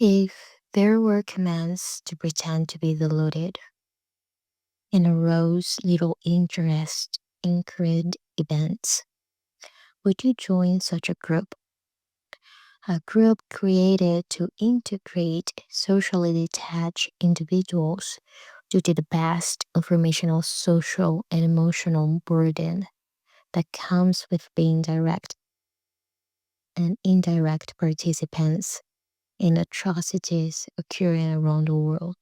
If there were commands to pretend to be deluded and arouse little interest in current events, would you join such a group? A group created to integrate socially detached individuals due to the vast informational, social, and emotional burden that comes with being direct and indirect participants in atrocities occurring around the world.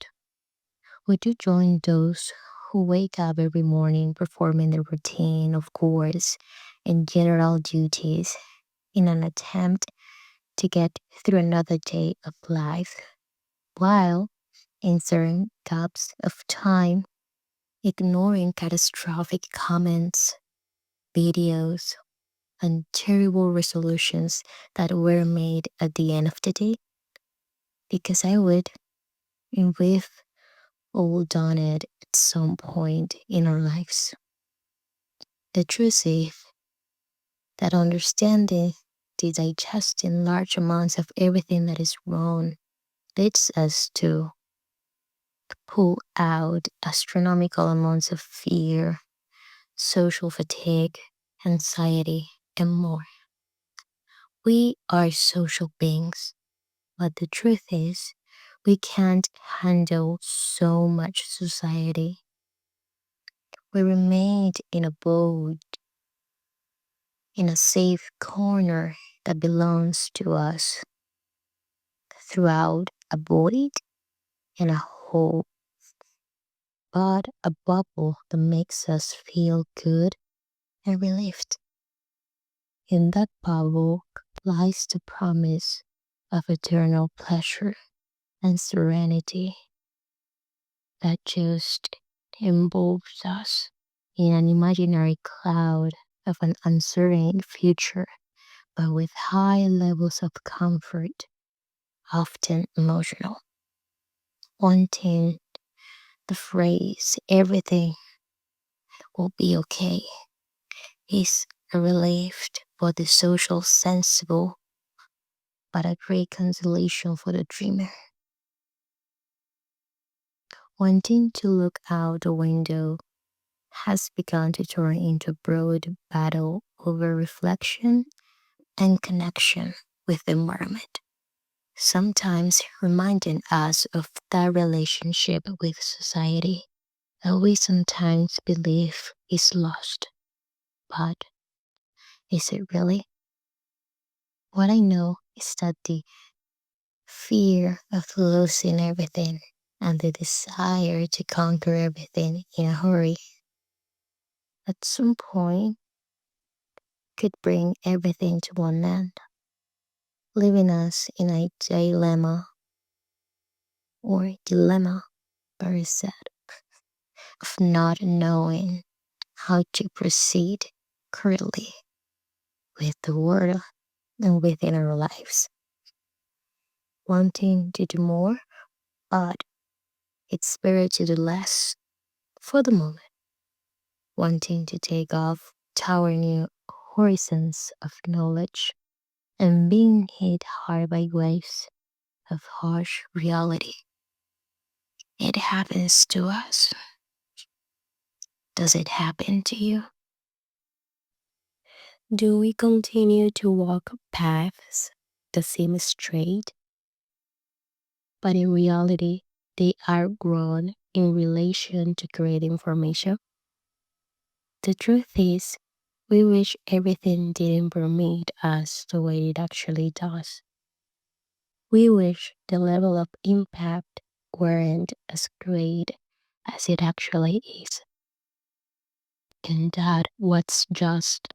Would you join those who wake up every morning performing their routine of course and general duties in an attempt to get through another day of life, while in certain gaps of time ignoring catastrophic comments, videos, and terrible resolutions that were made at the end of the day? Because I would, and we've all done it at some point in our lives. The truth is that understanding the digesting large amounts of everything that is wrong leads us to pull out astronomical amounts of fear, social fatigue, anxiety, and more. We are social beings, but the truth is, we can't handle so much society. We remained in a boat, in a safe corner that belongs to us, throughout a void and a hole, but a bubble that makes us feel good and relieved. In that bubble lies the promise of eternal pleasure and serenity that just involves us in an imaginary cloud of an uncertain future, but with high levels of comfort, often emotional. Wanting the phrase everything will be okay is a relief for the social sensible, but a great consolation for the dreamer. Wanting to look out the window has begun to turn into a broad battle over reflection and connection with the environment, sometimes reminding us of that relationship with society that we sometimes believe is lost. But is it really? What I know is that the fear of losing everything and the desire to conquer everything in a hurry at some point could bring everything to one end, leaving us in a dilemma, very sad, of not knowing how to proceed currently with the world and within our lives. Wanting to do more, but it's better to do less for the moment. Wanting to take off towering new horizons of knowledge and being hit hard by waves of harsh reality. It happens to us. Does it happen to you? Do we continue to walk paths that seem straight, but in reality, they are grown in relation to great information? The truth is, we wish everything didn't permeate us the way it actually does. We wish the level of impact weren't as great as it actually is, and that what's just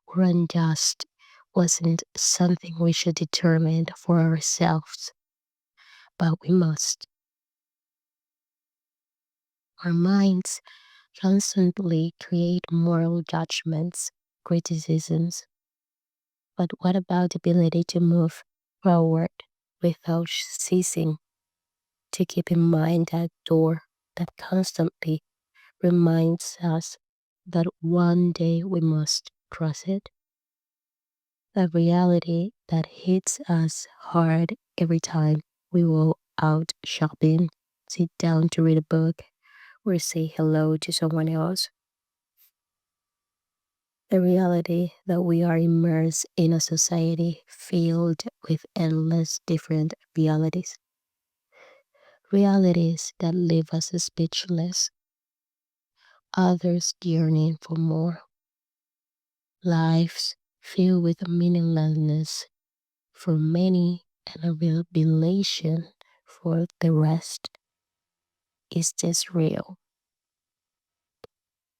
or unjust wasn't something we should determine for ourselves, but we must. Our minds constantly create moral judgments, criticisms, but what about the ability to move forward without ceasing to keep in mind that door that constantly reminds us that one day we must cross it? A reality that hits us hard every time We will out shopping, sit down to read a book, or say hello to someone else. The reality that we are immersed in a society filled with endless different realities. Realities that leave us speechless, others yearning for more. Lives filled with meaninglessness for many and a revelation for the rest. Is this real?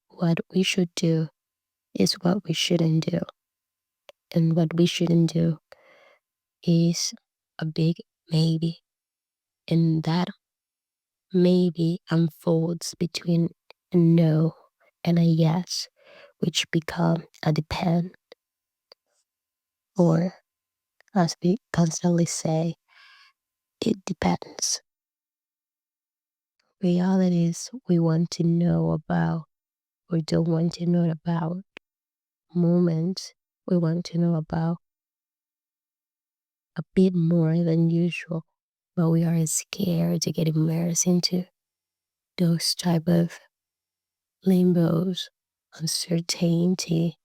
What we should do is what we shouldn't do. And what we shouldn't do is a big maybe. And that maybe unfolds between a no and a yes, which become a depend, or as we constantly say, it depends. Realities we want to know about or don't want to know about, moments we want to know about a bit more than usual, but we are scared to get immersed into those type of limbos, uncertainty,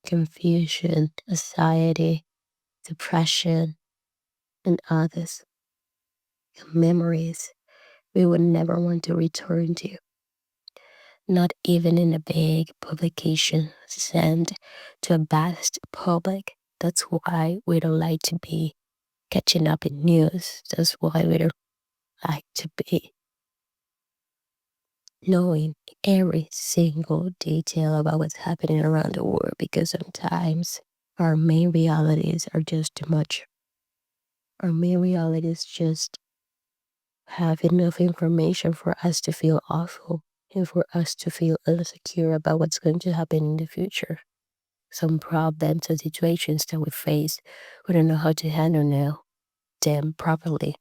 confusion, anxiety, depression, and others, memories we would never want to return to, not even in a big publication sent to a vast public. That's why we don't like to be catching up in news. That's why we don't like to be knowing every single detail about what's happening around the world, because sometimes our main realities are just too much. Our main realities just have enough information for us to feel awful and for us to feel insecure about what's going to happen in the future. Some problems and situations that we face, we don't know how to handle now them properly.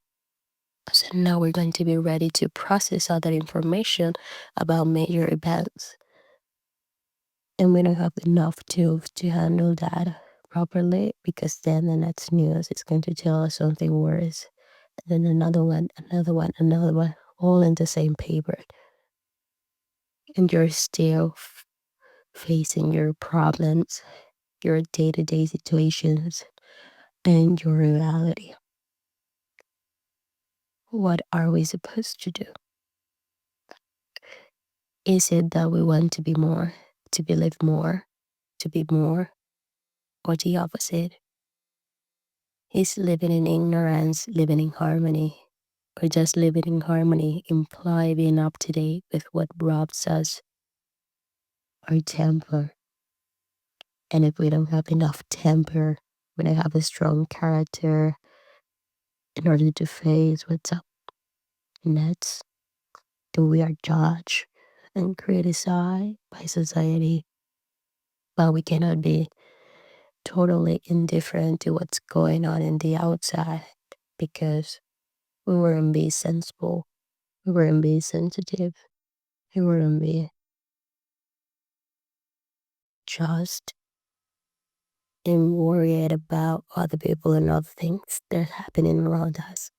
So now we're going to be ready to process all that information about major events. And we don't have enough tools to handle that properly, because then the next news is going to tell us something worse. And then another one, another one, another one, all in the same paper. And you're still facing your problems, your day to day situations, and your reality. What are we supposed to do? Is it that we want to be more, to believe more, to be more, or the opposite? Is living in ignorance living in harmony? Or just living in harmony imply being up to date with what robs us our temper? And if we don't have enough temper, we don't have a strong character in order to face what's up next, then we are judged and criticized by society. But we cannot be totally indifferent to what's going on in the outside, because we wouldn't be sensible, we wouldn't be sensitive, we wouldn't be just and worried about other people and other things that are happening around us.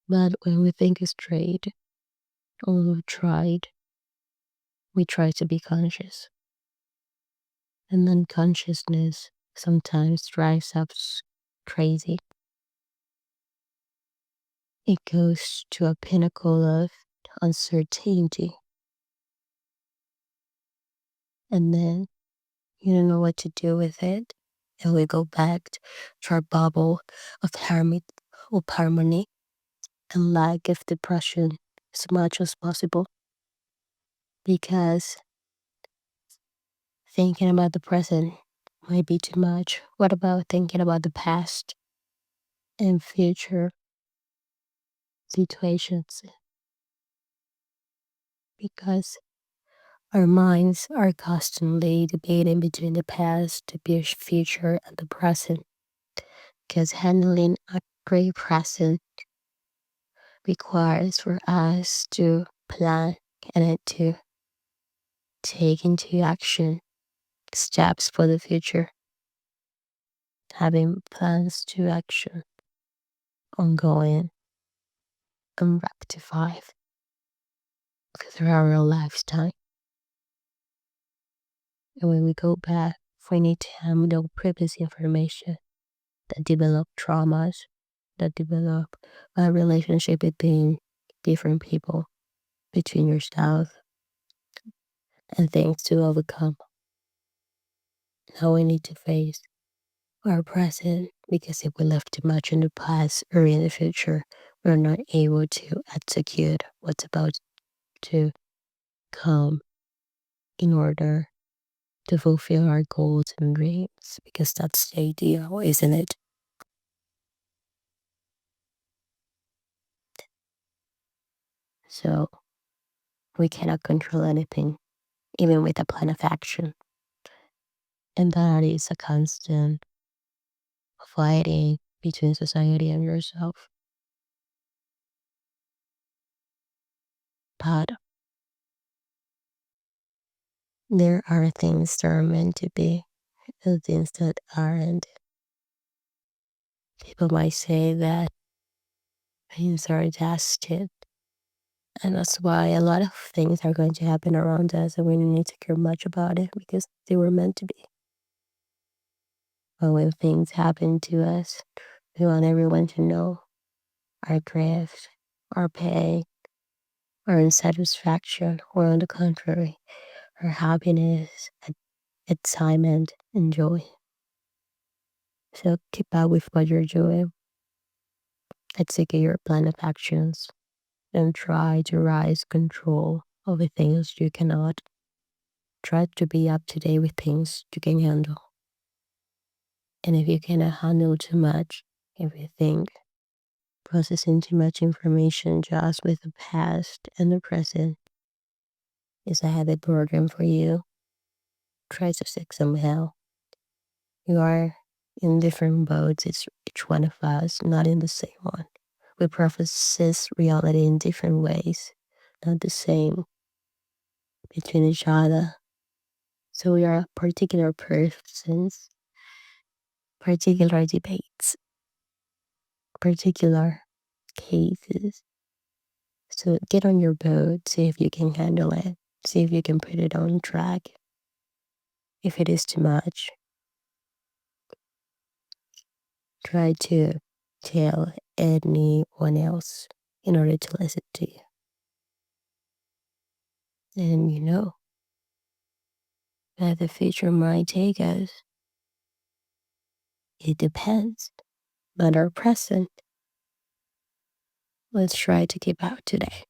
But when we think straight, or we try to be conscious. And then consciousness sometimes drives us crazy. It goes to a pinnacle of uncertainty. And then you don't know what to do with it. And we go back to our bubble of harmony and lack of depression as much as possible. Because thinking about the present might be too much. What about thinking about the past and future situations? Because our minds are constantly debating between the past, the future, and the present. Because handling a great present requires for us to plan and to take into action steps for the future, having plans to action. ongoing, and rectified throughout our lifetime. And when we go back, we need to handle previous information that develop traumas, that develop a relationship between different people, between yourself, and things to overcome. Now we need to face our present because if we live too much in the past or in the future, we're not able to execute what's about to come in order to fulfill our goals and dreams because that's the ideal, isn't it? So we cannot control anything, even with a plan of action. And that is a constant fighting between society and yourself. But there are things that are meant to be and things that aren't. People might say that things are destined. And that's why a lot of things are going to happen around us and we don't need to care much about it because they were meant to be. But when things happen to us, we want everyone to know our grief, our pain, our unsatisfaction, or on the contrary, our happiness, excitement, and joy. So keep up with what you're doing, execute your plan of actions, and try to rise control over things you cannot. Try to be up to date with things you can handle. And if you cannot handle too much, if you think processing too much information just with the past and the present is a heavy burden for you, try to seek some help. You are in different boats, it's each one of us, not in the same one. We process reality in different ways, not the same between each other. So we are particular persons, particular debates, particular cases. So get on your boat, see if you can handle it, see if you can put it on track. If it is too much, try to tell anyone else in order to listen to you. And you know that the future might take us. It depends. But our present, let's try to keep out today.